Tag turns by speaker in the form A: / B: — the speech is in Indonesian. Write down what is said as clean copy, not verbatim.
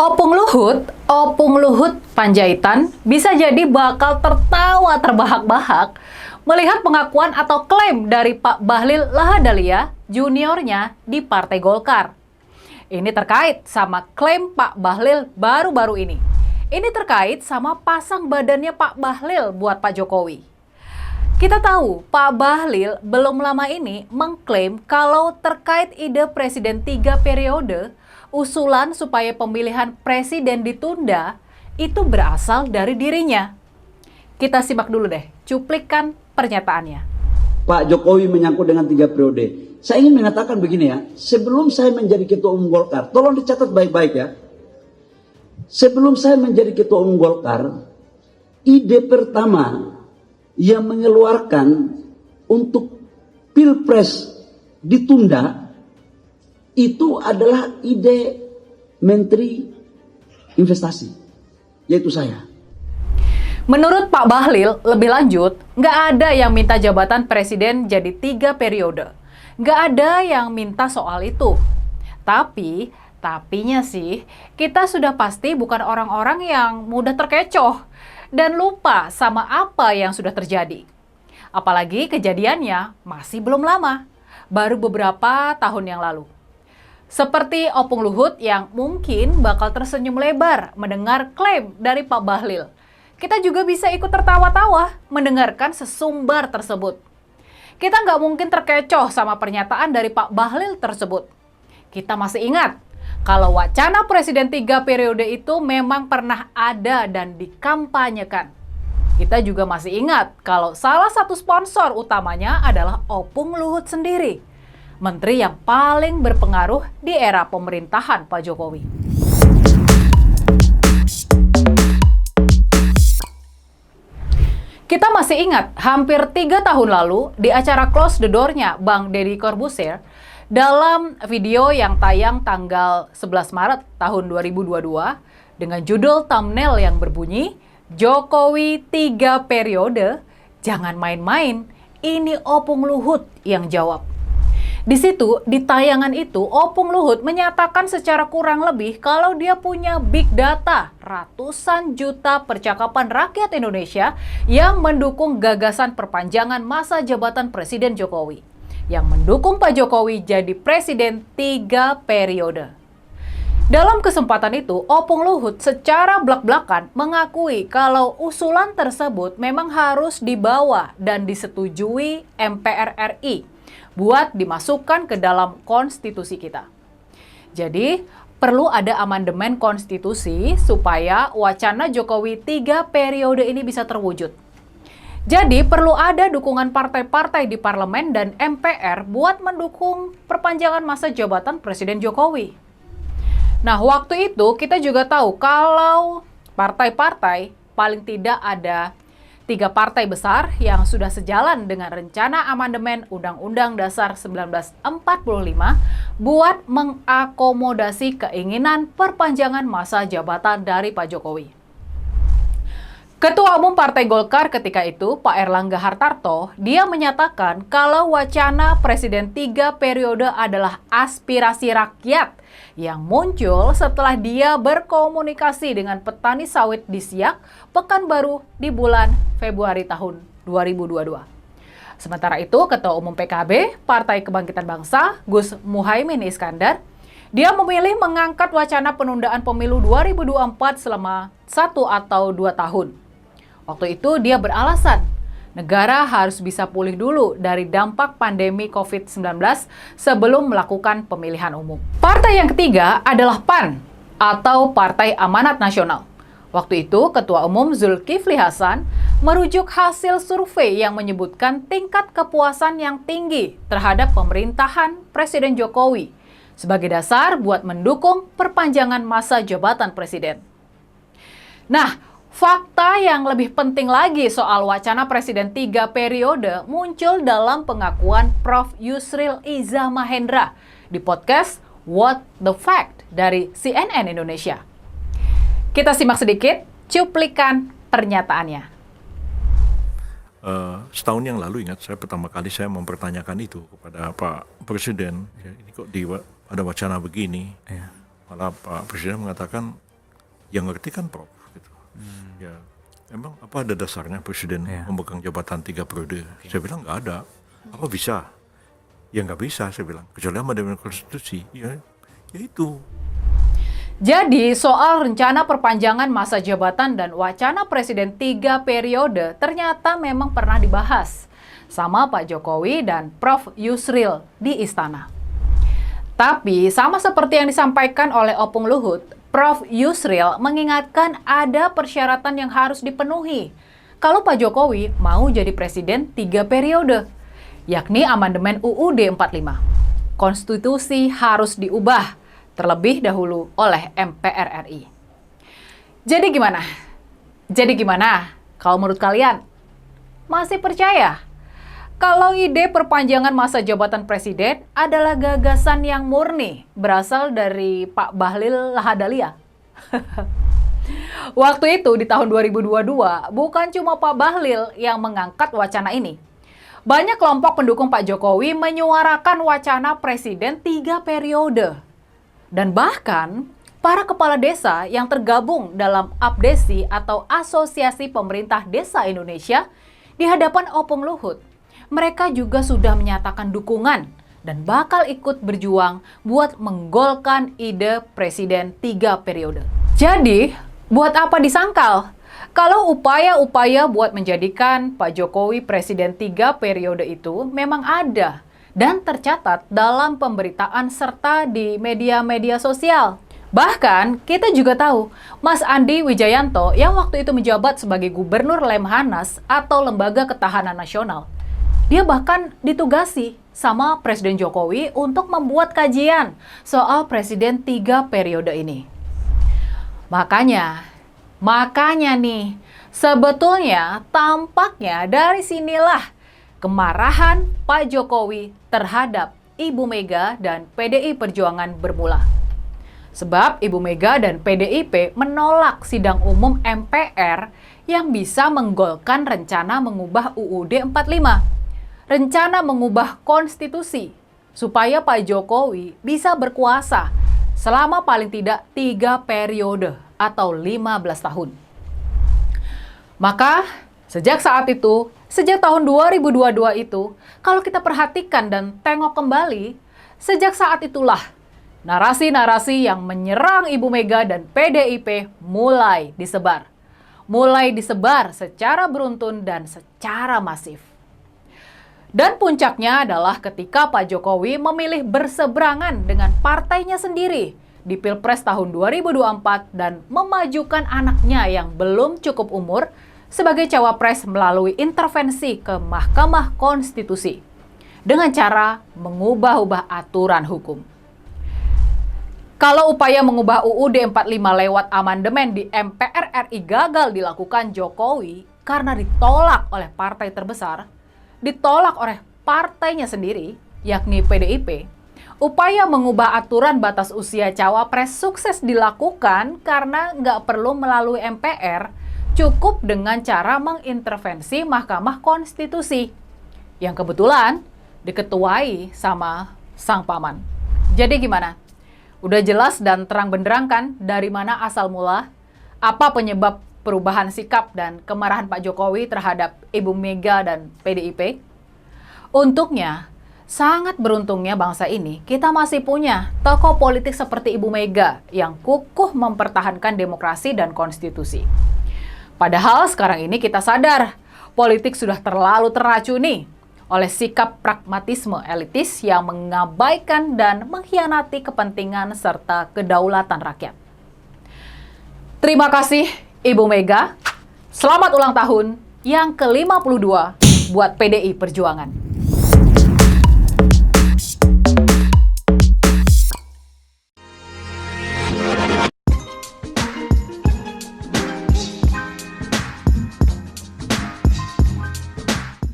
A: Opung Luhut Panjaitan bisa jadi bakal tertawa terbahak-bahak melihat pengakuan atau klaim dari Pak Bahlil Lahadalia, juniornya di Partai Golkar. Ini terkait sama klaim Pak Bahlil baru-baru ini. Ini terkait sama pasang badannya Pak Bahlil buat Pak Jokowi. Kita tahu Pak Bahlil belum lama ini mengklaim kalau terkait ide Presiden 3 periode, usulan supaya pemilihan presiden ditunda itu berasal dari dirinya. Kita simak dulu deh cuplikan pernyataannya.
B: Pak Jokowi menyangkut dengan 3 periode. Saya ingin mengatakan begini ya, sebelum saya menjadi Ketua Umum Golkar, tolong dicatat baik-baik ya. Sebelum saya menjadi Ketua Umum Golkar, ide pertama yang mengeluarkan untuk Pilpres ditunda itu adalah ide Menteri Investasi, yaitu saya.
A: Menurut Pak Bahlil, lebih lanjut, nggak ada yang minta jabatan presiden jadi 3 periode. Nggak ada yang minta soal itu. Tapinya sih, kita sudah pasti bukan orang-orang yang mudah terkecoh dan lupa sama apa yang sudah terjadi. Apalagi kejadiannya masih belum lama, baru beberapa tahun yang lalu. Seperti Opung Luhut yang mungkin bakal tersenyum lebar mendengar klaim dari Pak Bahlil. Kita juga bisa ikut tertawa-tawa mendengarkan sesumbar tersebut. Kita nggak mungkin terkecoh sama pernyataan dari Pak Bahlil tersebut. Kita masih ingat kalau wacana Presiden 3 periode itu memang pernah ada dan dikampanyekan. Kita juga masih ingat kalau salah satu sponsor utamanya adalah Opung Luhut sendiri, menteri yang paling berpengaruh di era pemerintahan Pak Jokowi. Kita masih ingat hampir 3 tahun lalu di acara Close the Door-nya Bang Deddy Corbuzier, dalam video yang tayang tanggal 11 Maret tahun 2022 dengan judul thumbnail yang berbunyi Jokowi 3 periode, jangan main-main, ini Opung Luhut yang jawab. Di situ, di tayangan itu, Opung Luhut menyatakan secara kurang lebih kalau dia punya big data, ratusan juta percakapan rakyat Indonesia yang mendukung gagasan perpanjangan masa jabatan Presiden Jokowi, yang mendukung Pak Jokowi jadi Presiden 3 periode. Dalam kesempatan itu, Opung Luhut secara blak-blakan mengakui kalau usulan tersebut memang harus dibawa dan disetujui MPR RI buat dimasukkan ke dalam konstitusi kita. Jadi, perlu ada amandemen konstitusi supaya wacana Jokowi 3 periode ini bisa terwujud. Jadi, perlu ada dukungan partai-partai di parlemen dan MPR buat mendukung perpanjangan masa jabatan Presiden Jokowi. Nah, waktu itu kita juga tahu kalau partai-partai paling tidak ada 3 partai besar yang sudah sejalan dengan rencana amandemen Undang-Undang Dasar 1945 buat mengakomodasi keinginan perpanjangan masa jabatan dari Pak Jokowi. Ketua Umum Partai Golkar ketika itu, Pak Erlangga Hartarto, dia menyatakan kalau wacana Presiden 3 periode adalah aspirasi rakyat yang muncul setelah dia berkomunikasi dengan petani sawit di Siak, Pekanbaru di bulan Februari tahun 2022. Sementara itu, Ketua Umum PKB, Partai Kebangkitan Bangsa, Gus Muhaimin Iskandar, dia memilih mengangkat wacana penundaan pemilu 2024 selama 1 atau 2 tahun. Waktu itu dia beralasan, negara harus bisa pulih dulu dari dampak pandemi COVID-19 sebelum melakukan pemilihan umum. Partai yang ketiga adalah PAN atau Partai Amanat Nasional. Waktu itu Ketua Umum Zulkifli Hasan merujuk hasil survei yang menyebutkan tingkat kepuasan yang tinggi terhadap pemerintahan Presiden Jokowi sebagai dasar buat mendukung perpanjangan masa jabatan presiden. Nah, fakta yang lebih penting lagi soal wacana Presiden 3 periode muncul dalam pengakuan Prof. Yusril Iza Mahendra di podcast What the Fact dari CNN Indonesia. Kita simak sedikit cuplikan pernyataannya.
C: Setahun yang lalu ingat saya pertama kali saya mempertanyakan itu kepada Pak Presiden, ya, ini kok ada wacana begini. Malah Pak Presiden mengatakan Yang ngerti kan Prof. Gitu. Ya, emang apa ada dasarnya presiden memegang jabatan 3 periode? Saya bilang nggak ada. Apa bisa? Ya nggak bisa, saya bilang. Kecuali amandemen konstitusi. Ya itu.
A: Jadi soal rencana perpanjangan masa jabatan dan wacana presiden 3 periode ternyata memang pernah dibahas sama Pak Jokowi dan Prof. Yusril di istana. Tapi sama seperti yang disampaikan oleh Opung Luhut, Prof. Yusril mengingatkan ada persyaratan yang harus dipenuhi kalau Pak Jokowi mau jadi presiden 3 periode, yakni amandemen UUD 45. Konstitusi harus diubah terlebih dahulu oleh MPR RI. Jadi gimana? Kalau menurut kalian, masih percaya kalau ide perpanjangan masa jabatan presiden adalah gagasan yang murni berasal dari Pak Bahlil Lahadalia? Waktu itu di tahun 2022, bukan cuma Pak Bahlil yang mengangkat wacana ini. Banyak kelompok pendukung Pak Jokowi menyuarakan wacana presiden 3 periode. Dan bahkan para kepala desa yang tergabung dalam APDESI atau Asosiasi Pemerintah Desa Indonesia di hadapan Opung Luhut, mereka juga sudah menyatakan dukungan dan bakal ikut berjuang buat menggolkan ide presiden 3 periode. Jadi, buat apa disangkal? Kalau upaya-upaya buat menjadikan Pak Jokowi presiden 3 periode itu memang ada dan tercatat dalam pemberitaan serta di media-media sosial. Bahkan kita juga tahu Mas Andi Wijayanto yang waktu itu menjabat sebagai Gubernur Lemhanas atau Lembaga Ketahanan Nasional. Dia bahkan ditugasi sama Presiden Jokowi untuk membuat kajian soal presiden 3 periode ini. Makanya nih, sebetulnya tampaknya dari sinilah kemarahan Pak Jokowi terhadap Ibu Mega dan PDI Perjuangan bermula. Sebab Ibu Mega dan PDIP menolak sidang umum MPR yang bisa menggolkan rencana mengubah UUD 45. Rencana mengubah konstitusi supaya Pak Jokowi bisa berkuasa selama paling tidak 3 periode atau 15 tahun. Maka sejak saat itu, sejak tahun 2022 itu, kalau kita perhatikan dan tengok kembali, sejak saat itulah narasi-narasi yang menyerang Ibu Mega dan PDIP mulai disebar. Mulai disebar secara beruntun dan secara masif. Dan puncaknya adalah ketika Pak Jokowi memilih berseberangan dengan partainya sendiri di Pilpres tahun 2024 dan memajukan anaknya yang belum cukup umur sebagai cawapres melalui intervensi ke Mahkamah Konstitusi dengan cara mengubah-ubah aturan hukum. Kalau upaya mengubah UUD 45 lewat amandemen di MPR RI gagal dilakukan Jokowi karena ditolak oleh partai terbesar, ditolak oleh partainya sendiri, yakni PDIP, upaya mengubah aturan batas usia cawapres sukses dilakukan karena nggak perlu melalui MPR, cukup dengan cara mengintervensi Mahkamah Konstitusi yang kebetulan diketuai sama sang paman. Jadi gimana? Udah jelas dan terang benderang kan dari mana asal mula? Apa penyebab perubahan sikap dan kemarahan Pak Jokowi terhadap Ibu Mega dan PDIP? Untuknya, sangat beruntungnya bangsa ini, kita masih punya tokoh politik seperti Ibu Mega yang kukuh mempertahankan demokrasi dan konstitusi. Padahal sekarang ini kita sadar, politik sudah terlalu terracuni oleh sikap pragmatisme elitis yang mengabaikan dan mengkhianati kepentingan serta kedaulatan rakyat. Terima kasih Ibu Mega, selamat ulang tahun yang ke-52 buat PDI Perjuangan.